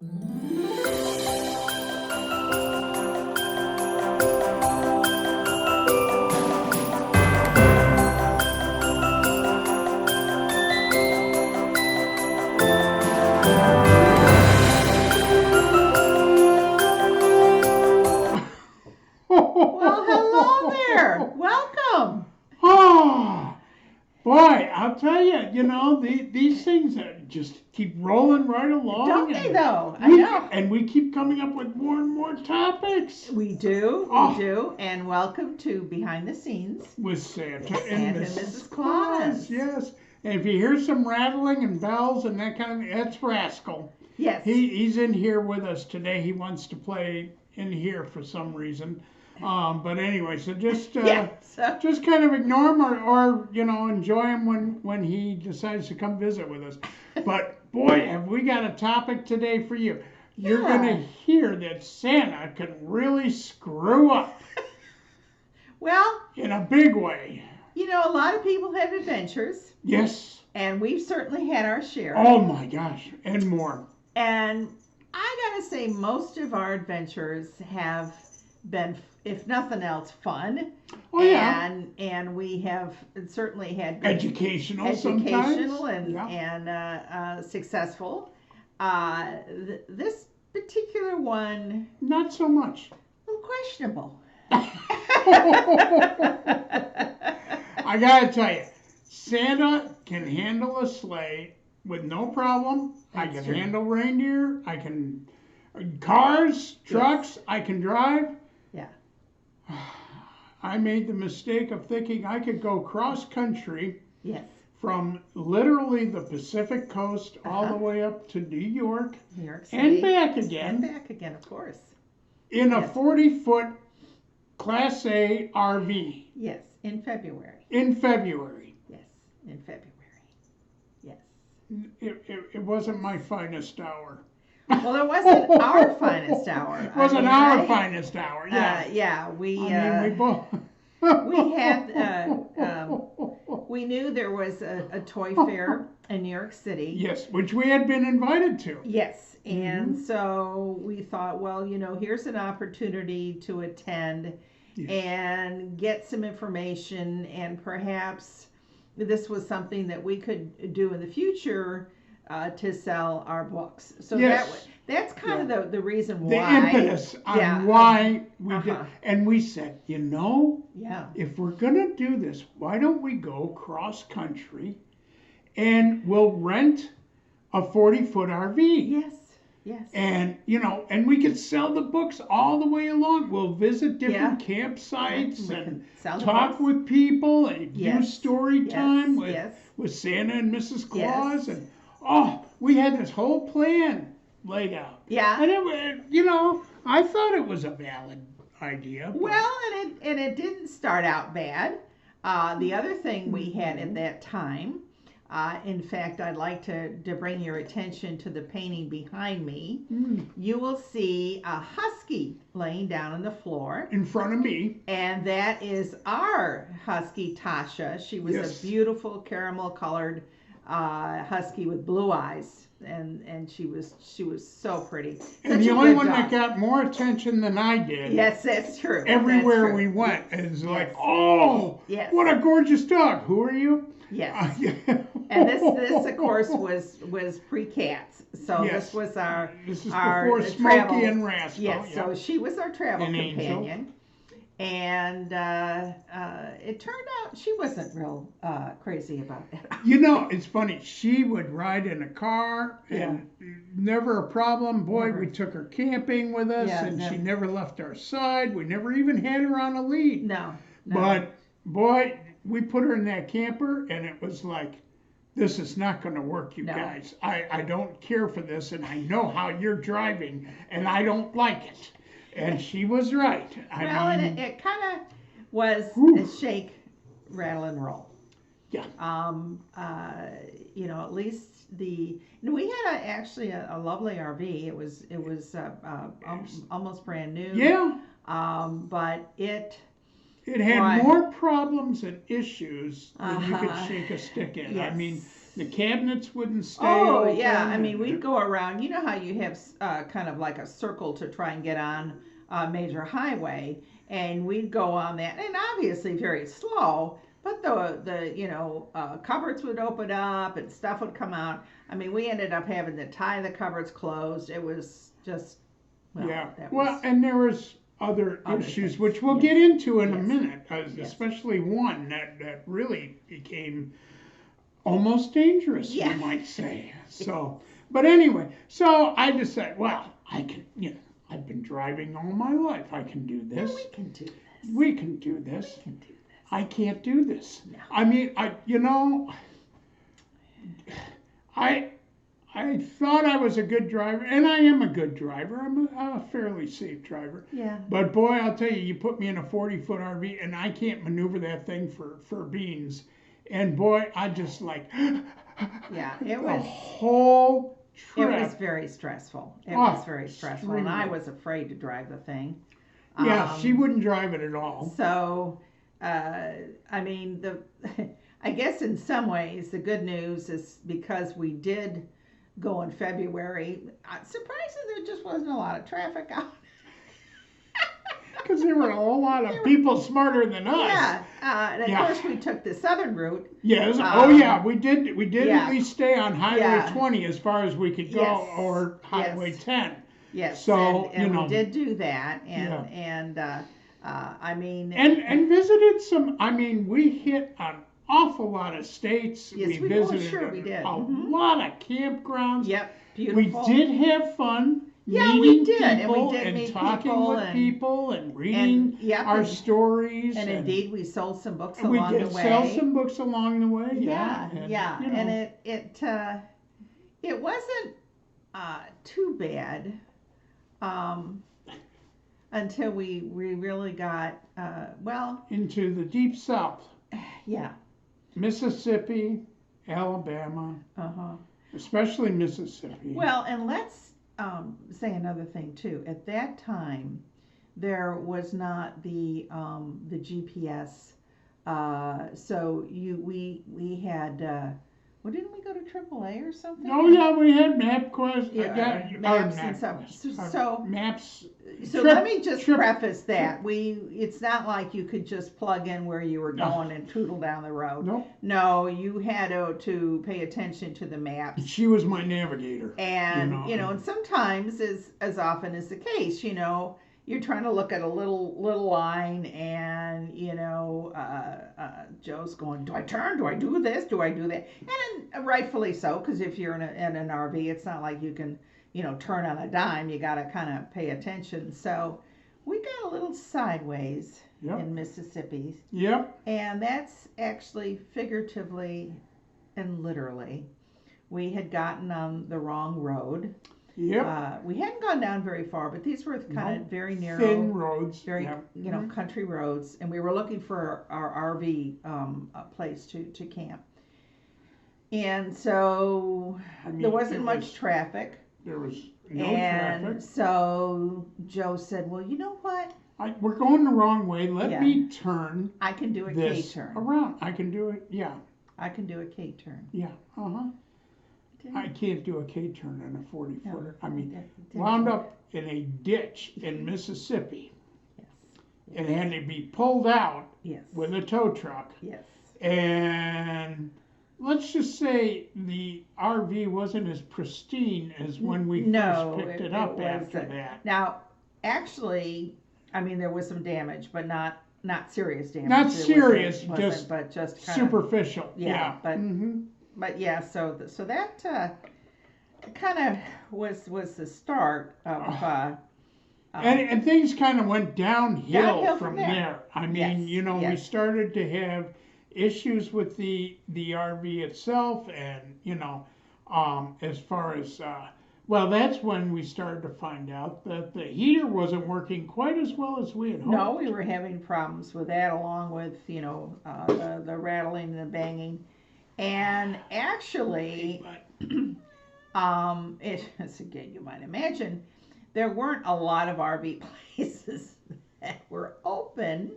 Well, hello there. Welcome. Oh, boy, I'll tell you, these things just keep rolling right along, Don't they, and though? I we know. we keep coming up with more and more topics. We Oh, do. And welcome to Behind the Scenes with Santa with and Santa and Mrs. Mrs. Claus, Claus. yes. And if you hear some rattling and bells and that kind of, that's Rascal. Yes. He's in here with us today. He wants to play in here for some reason. But anyway, so Yeah. just kind of ignore him, or enjoy him when he decides to come visit with us. But boy, have we got a topic today for you. You're gonna Yeah. hear that Santa can really screw up Well, in a big way. a lot of people have adventures, Yes. and we've certainly had our share. Oh my gosh, and more. And I gotta say, most of our adventures have been, if nothing else, fun. Oh yeah. And we have certainly had good Educational sometimes. educational and Yeah. successful. This particular one, Not so much. a little questionable. I gotta tell you, Santa can handle a sleigh with no problem. I That's can true. handle reindeer. I can cars, trucks. I can drive. Yeah. I made the mistake of thinking I could go cross country Yes. from literally the Pacific coast all Uh-huh. the way up to New York New York and City. back And again back again, of course. in a Yes. 40-foot Class A RV Yes. In February. in February. Yes. In February. Yes. It wasn't my finest hour. Well, it wasn't our finest hour. It wasn't our finest hour. Yeah. Yeah. We. I mean, we both. We had. We knew there was a toy fair in New York City. Yes, which we had been invited to. Yes, and so we thought, well, here's an opportunity to attend Yes. and get some information, and perhaps this was something that we could do in the future to sell our books. So Yes. that's kind of the reason The why. impetus on Yeah. why we did. Uh-huh. And we said, Yeah. if we're going to do this, why don't we go cross country and we'll rent a 40-foot RV? Yes. Yes. And, and we could sell the books all the way along. We'll visit different campsites We and can sell the talk books. with people and do Yes. story Yes. time Yes. with Santa and Mrs. Claus. Yes. And, we had this whole plan laid out. Yeah. And I thought it was a valid idea. But Well, and it didn't start out bad. The other thing we had at that time, in fact, I'd like to bring your attention to the painting behind me. You will see a husky laying down on the floor, in front of me. and that is our husky Tasha. She was Yes. a beautiful caramel colored husky with blue eyes, and she was so pretty. And Such the a only good one dog. that got more attention than I did. Yes, that's true. Everywhere That's true. we went, Yes. it's like, Yes. oh, Yes. what a gorgeous dog. Who are you? Yes. Yeah. And this of course was pre-cats. So Yes. this was our This is our before Smokey travel. and Rascal. Yes, yeah. so she was our travel An angel. companion. And it turned out she wasn't real crazy about that. It's funny. She would ride in a car and never a problem. Boy, Never. we took her camping with us Yeah, and she never. never left our side. We never even had her on a lead. No. But boy, we put her in that camper and it was like, this is not going to work, you No. guys. I don't care for this and I know how you're driving and I don't like it. And she was right. Well, and it kind of was Whew. a shake, rattle, and roll. Yeah. At least we had actually a lovely RV. It was almost brand new. Yeah. But it had Right. more problems and issues than you could Uh-huh. shake a stick in. I Yes. mean, The cabinets wouldn't stay Oh, open. yeah. I mean, and- we'd go around. You know how you have kind of like a circle to try and get on a major highway, and we'd go on that, and obviously very slow. But the cupboards would open up and stuff would come out. I mean, we ended up having to tie the cupboards closed. It was just yeah. that Well, was and there was other other issues, things. which we'll Yes. get into in a Yes. minute, Yes. especially one that really became almost dangerous, Yeah. you might say. So, but anyway, so I decided, well, I can, I've been driving all my life. I can do Yeah, this. we can do this. We can do this. We can do this. I can't do this. No. I mean, I thought I was a good driver, and I am a good driver. I'm a fairly safe driver. Yeah. But boy, I'll tell you, you put me in a 40-foot RV, and I can't maneuver that thing for beans. And boy, I just like Yeah. It the was. whole It trip. was very stressful. It Oh, was very stressful, and I extremely. was afraid to drive the thing. Yeah, she Um, wouldn't drive it at all. So, I mean, I guess in some ways the good news is because we did go in February. Surprisingly, there just wasn't a lot of traffic out. Because there were a whole lot of people smarter than us. Yeah, and of Yeah. course we took the southern route. Yes. Um, Yeah. We did yeah. at least stay on Highway Yeah. 20 as far as we could go, Yes. or Highway Yes. 10. Yes, So, and you know. we did do that, Yeah. and I mean, And visited some. I mean, we hit an awful lot of states. Yes, we we- oh, visited sure we did. a Mhm. lot of campgrounds. yep, We beautiful. did have fun. Yeah, we meeting did, and we people did and meet talking people with and- people and reading and yep, our and- stories. And indeed, we sold some books and we along did the way. sell some books along the way. Yeah, and, yeah, you know, and it wasn't too bad until we really got into the deep South, yeah, Mississippi, Alabama, especially Mississippi. well, and let's say another thing too. At that time, there was not the GPS, so we had. Well, didn't we go to AAA or something? Oh yeah, we had MapQuest. Yeah, maps and stuff. So maps. So Trip- let me just trip- preface that it's not like you could just plug in where you were No. going and tootle down the road. Nope. No, you had to pay attention to the maps. She was my navigator. And You know. and sometimes, as often is the case, you're trying to look at a little line, and Joe's going, do I turn? Do I do this? Do I do that? And rightfully so, because if you're in an RV, it's not like you can turn on a dime. You got to kind of pay attention. So we got a little sideways Yep. in Mississippi, Yep. and that's actually figuratively and literally. We had gotten on the wrong road. Yep. We hadn't gone down very far, but these were kind of Nope. very narrow, Thin roads. very Yep. country roads, and we were looking for our RV a place to camp. And so I mean, there wasn't it much was- traffic. There was no And traffic. so Joe said, "Well, you know what? We're going the wrong way. Let Yeah. me turn I can do a this K-turn. around. I can do it. Yeah. I can do a K-turn." Yeah. I can't do a K-turn in a 40-footer. I mean, Didn't wound work. up in a ditch in Mississippi Yes. and had to be pulled out Yes. with a tow truck. Yes. And let's just say the RV wasn't as pristine as when we No, first picked it it up was, after that. Now, actually, I mean, there was some damage, but not serious damage. Not It serious, wasn't, just but just kind of. Superficial. Yeah, but- Mhm. But yeah, so that kind of was the start of. And things kind of went downhill Downhill from from there. there. I mean, Yes, we yes. started to have issues with the RV itself, and as far as well, that's when we started to find out that the heater wasn't working quite as well as we had hoped. No, we were having problems with that, along with the rattling and the banging, and actually, it's again, you might imagine, there weren't a lot of RV places that were open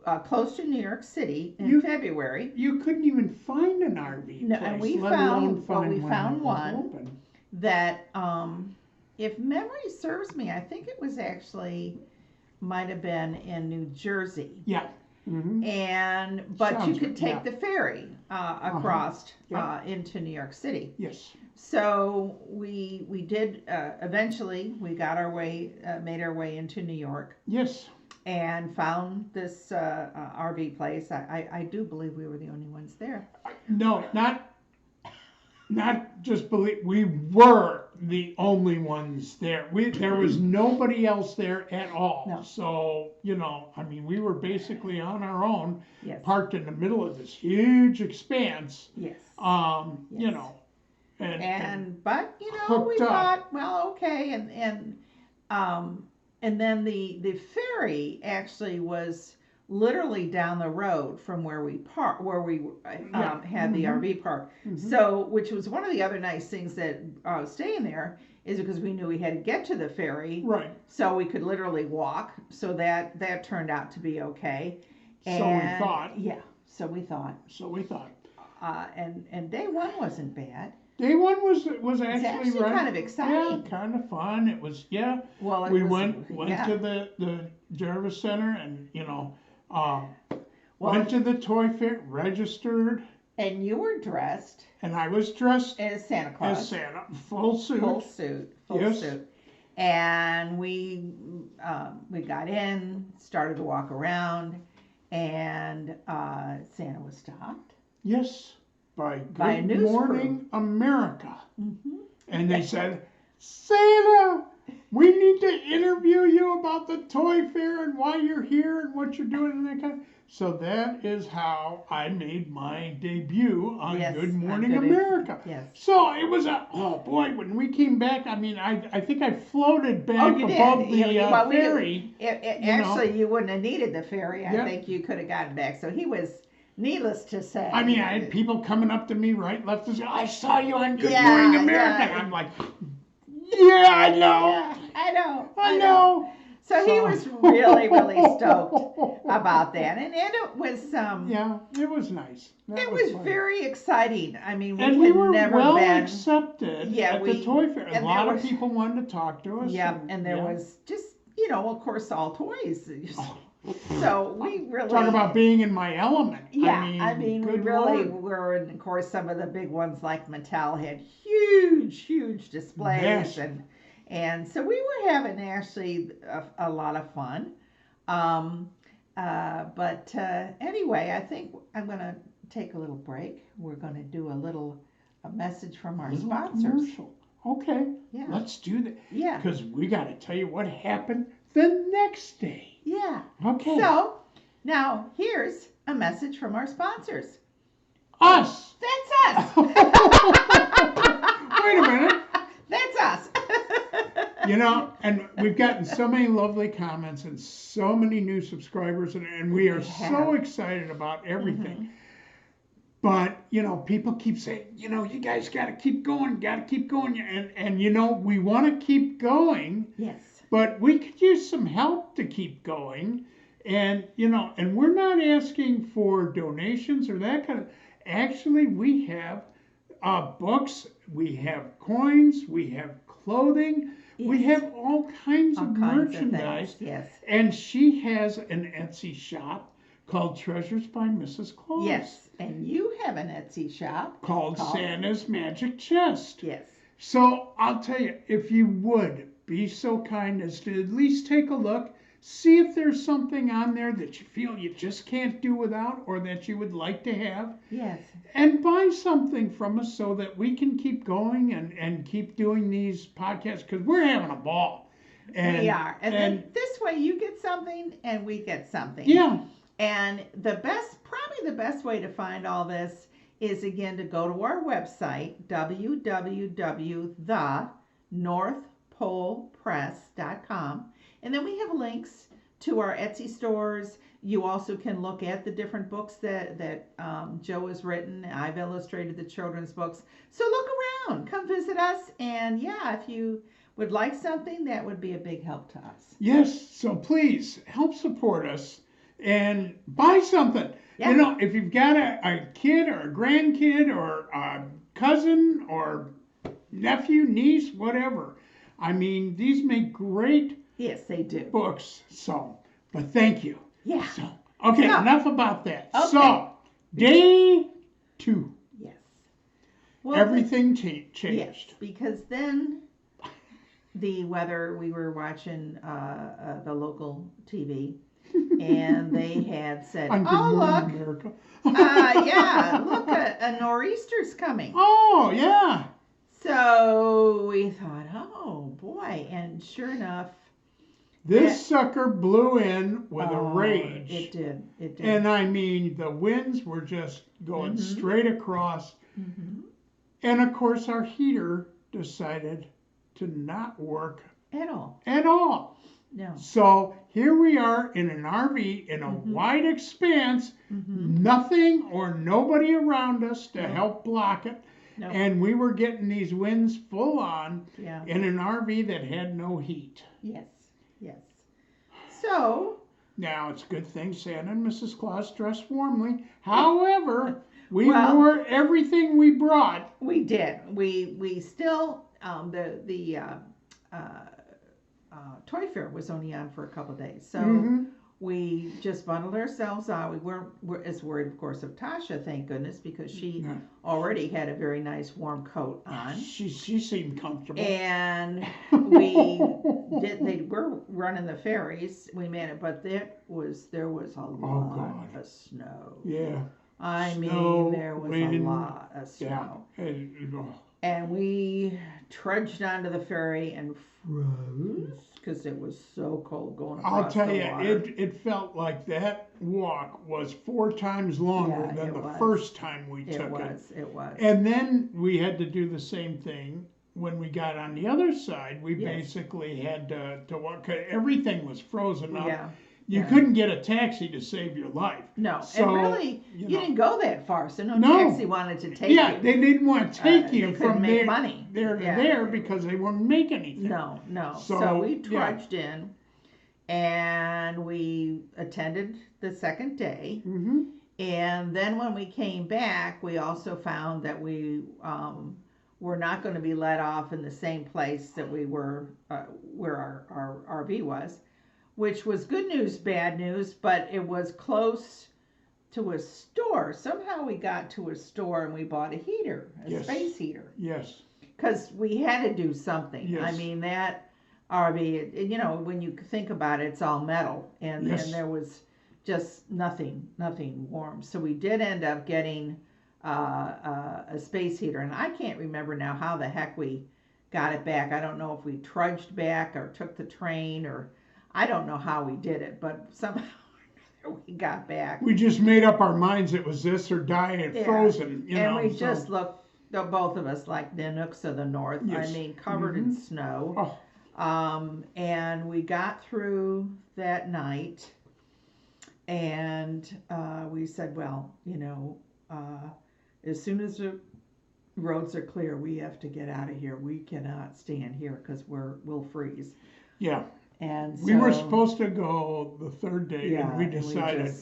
close to New York City in You- February. You couldn't even find an RV No, place, and we let alone found- well, find we one found that was one. open. That, if memory serves me, I think it was actually, might have been in New Jersey. Yeah. Mm-hmm. But you Sounds could right, take yeah. the ferry across Yeah. into New York City. Yes. So we did eventually we got our way made our way into New York Yes. and found this RV place. I do believe we were the only ones there. No, not just believe, we were the only ones there. There was nobody else there at all. No. So, I mean, we were basically on our own, Yes. parked in the middle of this huge expanse, Yes. and But we hooked up. thought, well, okay, and then the ferry actually was literally down the road from where we had the Mhm. RV park. Mhm. So, which was one of the other nice things that staying there is because we knew we had to get to the ferry, Right. so we could literally walk. So that turned out to be okay. So we thought. Yeah. So we thought. And day one wasn't bad. Day one was It's actually actually right. kind of exciting. Yeah, kind of fun. It was, yeah. Well, We went yeah. to the Jarvis Center and, Well, went to the toy fair, registered, and you were dressed and I was dressed as Santa Claus. as Santa, full suit. Full Yes. suit. And we got in, started to walk around, and Santa was stopped. Yes, by By a Good news Morning America. Mm-hmm. And they said, Santa, we need to interview you about the toy fair and why you're here and what you're doing and that kind of. So that is how I made my debut on Yes, Good on Morning Good- America. Yes. So it was oh boy, when we came back, I mean, I think I floated back Oh, you did. above the Well, ferry. Actually, you wouldn't have needed the ferry. I Yeah. think you could have gotten back. So he was, needless to say. I mean, I had people coming up to me right, left, and say, I saw you on Good Yeah, Morning America. yeah. And I'm like, yeah, I know. Yeah, I know. I know. So he was really, really stoked about that, and it was Yeah, it was nice. That it was fun. very exciting. I mean, And we had were never well been. accepted Yeah, at we- the toy fair. A and lot there of was- people wanted to talk to us. Yeah, and there was just of course, all toys. Oh. So we really Talk about being in my element. Yeah, I mean, we good really Lord. were, and of course, some of the big ones like Mattel had huge displays, Yes. and so we were having actually a lot of fun. But anyway, I think I'm gonna take a little break. We're gonna do a message from our Little sponsors. commercial. Okay, Yeah, let's do that. yeah, Because we got to tell you what happened the next day. yeah. Okay. So now here's a message from our sponsors. Us. That's us. Wait a minute. That's us. And we've gotten so many lovely comments and so many new subscribers, and we are We so have. excited about everything. Mhm. But, people keep saying, you guys got to keep going, And we want to keep going, Yes. but we could use some help to keep going. And, and we're not asking for donations or that kind of, actually, we have books, we have coins, we have clothing, we Yes. have all kinds All of kinds of merchandise. things. Yes. And she has an Etsy shop called Treasures by Mrs. Claus. Yes. And you have an Etsy shop Called Santa's Magic Chest. Yes. So I'll tell you, if you would be so kind as to at least take a look, see if there's something on there that you feel you just can't do without or that you would like to have, Yes. and buy something from us so that we can keep going and keep doing these podcasts, because we're having a ball. We are. And then this way you get something and we get something. Yeah. And probably the best way to find all this is again to go to our website, www.northpolepress.com. And then we have links to our Etsy stores. You also can look at the different books that Joe has written. I've illustrated the children's books. So look around, come visit us. And yeah, if you would like something, that would be a big help to us. Yes, so please help support us. and buy something. Yeah. You know, if you've got a kid or a grandkid or a cousin or nephew, niece, whatever. I mean, these make great Yes, they do. books. So, but thank you. Yeah. So, okay, So- enough about that. Okay. So, day 2, Yes. Well, everything Yes, changed. because then the weather, we were watching the local TV, and they had said, On Good "Oh Morning look, America. yeah, look, a nor'easter's coming." Oh, yeah. So we thought, "Oh boy!" And sure enough, This sucker blew in with a oh, rage. it did. It did. And I mean, the winds were just going Mhm. straight across. Mhm. And of course, our heater decided to not work At all? at all. No. So here we are in an RV in a Mhm. wide expanse, Mhm. nothing or nobody around us to No. help block it. No. And we were getting these winds full on Yeah. in an RV that had no heat. Yes. Yes. So. Now, it's a good thing Santa and Mrs. Claus dressed warmly. However, we Well- wore everything we brought. We did. We still the toy fair was only on for a couple days, so Mhm. we just bundled ourselves out. We weren't as worried, of course, of Tasha, thank goodness, because she Yeah. already had a very nice warm coat on, She seemed comfortable. and we did. They were running the ferries. We made it, but there was a lot God. of snow. Yeah. I Snow, mean, there was a wind, lot of snow. Yeah. oh, And we trudged onto the ferry and froze because it was so cold going across I'll tell the you, water. it felt like that walk was 4 times longer Yeah, than it the was. first time we took It was. And then we had to do the same thing when we got on the other side. We Yes. basically had to walk. 'Cause everything was frozen up. Yeah. You yeah. couldn't get a taxi to save your life. No, So, and really, you you know. didn't go that far, so no, No. taxi wanted to take Yeah, you. they didn't want to take They you couldn't from make there, money. there to Yeah. there because they wouldn't make anything. No, no. So, So we yeah. trudged in, and we attended the second day. Hmm. And then when we came back, we also found that we were not going to be let off in the same place that we were, where our RV was, which was good news, bad news, but it was close to a store. Somehow we got to a store and we bought a heater, a Yes. space heater, Yes. because we had to do something. Yes. I mean, that RV, you know, when you think about it, it's all metal, and Yes. there was just nothing warm. So we did end up getting a space heater, and I can't remember now how the heck we got it back. I don't know if we trudged back or took the train, or I don't know how we did it, but somehow we got back. We just made up our minds it was this or die and Yeah. frozen. You And know, we so- just looked, both of us, like the Nooks of the North. Yes. I mean, covered in snow. Oh, And we got through that night, and we said, well, you know, as soon as the roads are clear, we have to get out of here. We cannot stand here because we'll freeze. yeah. And We were so- supposed to go the third day, yeah, and we and decided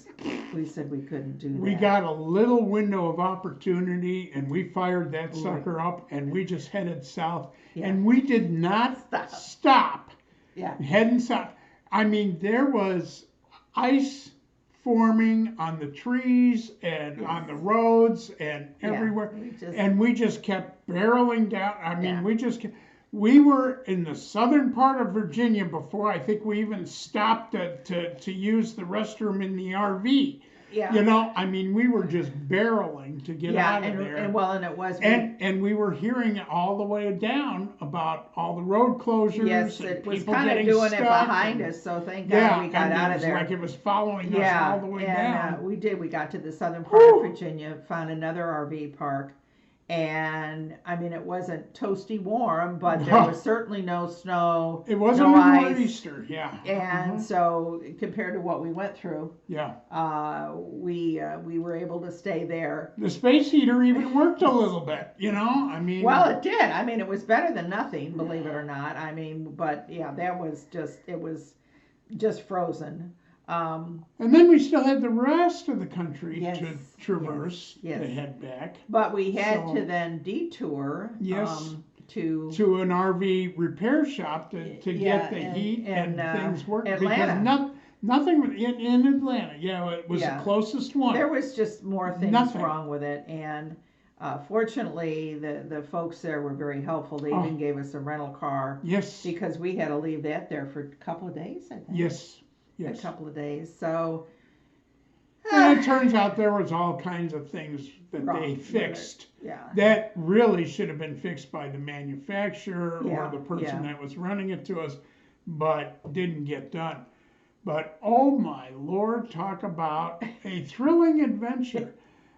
we said we couldn't do that. we got a little window of opportunity, and we fired that Right. sucker up, and we just headed south. Yeah. And we did not stop Yeah. heading south. I mean, there was ice forming on the trees and Yes. on the roads and Yeah, everywhere. we just- And we just kept barreling down. I mean, Yeah. we were in the southern part of Virginia before I think we even stopped to use the restroom in the RV. Yeah. You know, I mean, we were just barreling to get yeah, out of there. and it was. And we were hearing it all the way down about all the road closures Yes, and it was people kind of getting doing stuck. it behind and- us, so thank God Yeah, we got and out it of was there. like it was following us Yeah, all the way and down. we did. We got to the southern part Whew. of Virginia, found another RV park, and I mean, it wasn't toasty warm, but there was certainly no snow. It wasn't no a ice. nor'easter, yeah. And Mhm. so, compared to what we went through, Yeah. we were able to stay there. The space heater even worked a little bit, you know? I mean, Well, it did. I mean, it was better than nothing, believe it or not. I mean, but yeah, it was just frozen. And then we still had the rest of the country Yes, to traverse yes. to head back. But we had So- to then detour Yes. to an RV repair shop to Yeah, get the and- heat and, and, things working. Atlanta. Because nothing in Atlanta. Yeah, it was Yeah. the closest one. there was just more things Nothing. wrong with it, and fortunately the folks there were very helpful. They Oh. even gave us a rental car Yes. because we had to leave that there for a couple of days, I think. Yes. A Yes. couple of days. So And it turns out there was all kinds of things that Wrong they with it. fixed yeah. that really should have been fixed by the manufacturer Yeah, or the person yeah. that was running it to us, but didn't get done. But oh my Lord, talk about a thrilling adventure.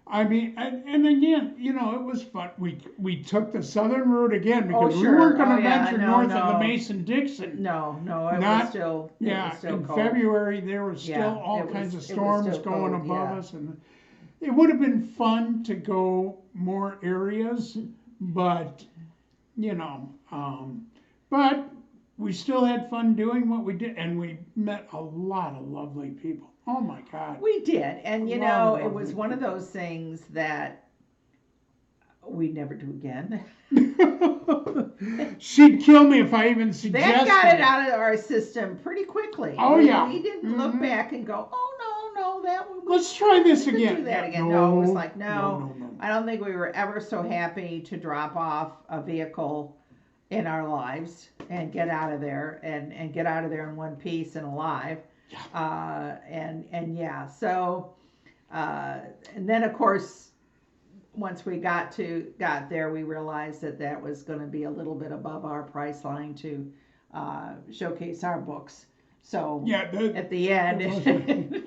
I mean, and again, you know, it was fun. We took the southern route again because we sure. weren't going to Oh, yeah, venture no, north of no. the Mason-Dixon. No, it Not- was still Yeah, it was still in cold. February there were still Yeah, all it kinds was- of it was storms still going cold, above yeah. us, and it would have been fun to go more areas, but you know, but we still had fun doing what we did, and we met a lot of lovely people. Oh my God! We did, and you A lot know, of it was lovely one of people. those things that we'd never do again. She'd kill me if I even That suggested got it out of our system pretty quickly. Oh, we, yeah. we didn't look Mhm. back and go, oh no, that would Let's try this we could again. do that Yeah, again. No, it was like no. I don't think we were ever so happy to drop off a vehicle in our lives and get out of there and get out of there in one piece and alive. Yeah. And yeah, so and then of course once we got there, we realized that was going to be a little bit above our price line to showcase our books. So Yeah, at the end,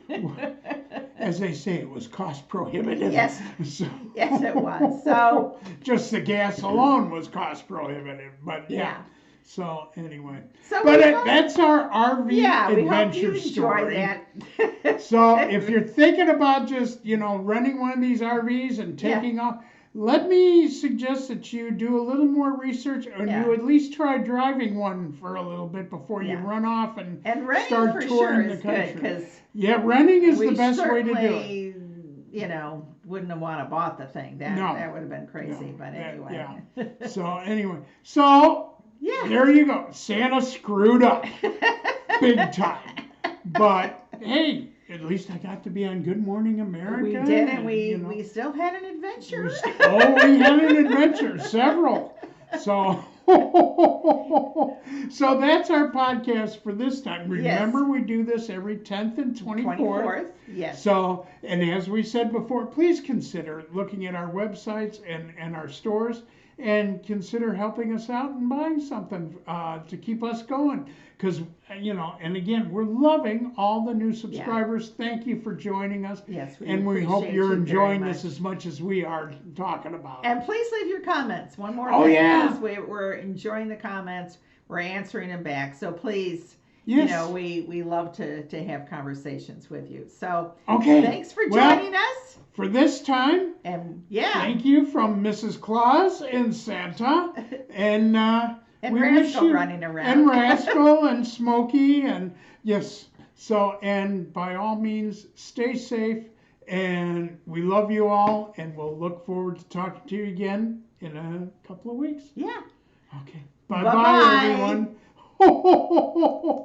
as they say, it was cost prohibitive. Yes. So, yes, it was. So just the gas alone was cost prohibitive. But yeah. yeah. So anyway, So but we hope- that's our RV yeah, we hope adventure you enjoy story. that. So if you're thinking about just renting one of these RVs and taking off, let me suggest that you do a little more research, and Yeah. you at least try driving one for a little bit before you Yeah. run off and renting start for touring sure the is good country. because Yeah, renting is we the best way to do it. certainly, wouldn't have want to bought the thing. That would have been crazy. No, but that- anyway. So anyway, so Yeah. there you go. Santa screwed up big time. But hey, at least I got to be on Good Morning America. We did, and you know, we still had an adventure. we had an adventure, several. So, so that's our podcast for this time. Remember, we do this every 10th and 24th. Yes. So, and as we said before, please consider looking at our websites and our stores, and consider helping us out and buying something to keep us going. Because, and again, we're loving all the new subscribers. Thank you for joining us. Yes, And we hope appreciate you're you very enjoying much. this as much as we are talking about it. And please leave your comments. One more Oh, thing. yeah. Because we're enjoying the comments. We're answering them back. So please, Yes. we love to have conversations with you. So Okay. thanks for Well, joining us. For this time, And yeah. thank you from Mrs. Claus and Santa. And And we wish Rascal you- running around. And Rascal and Smokey and yes. So, and by all means, stay safe. And we love you all. And we'll look forward to talking to you again in a couple of weeks. Yeah. Okay. Bye-bye. Bye-bye, everyone.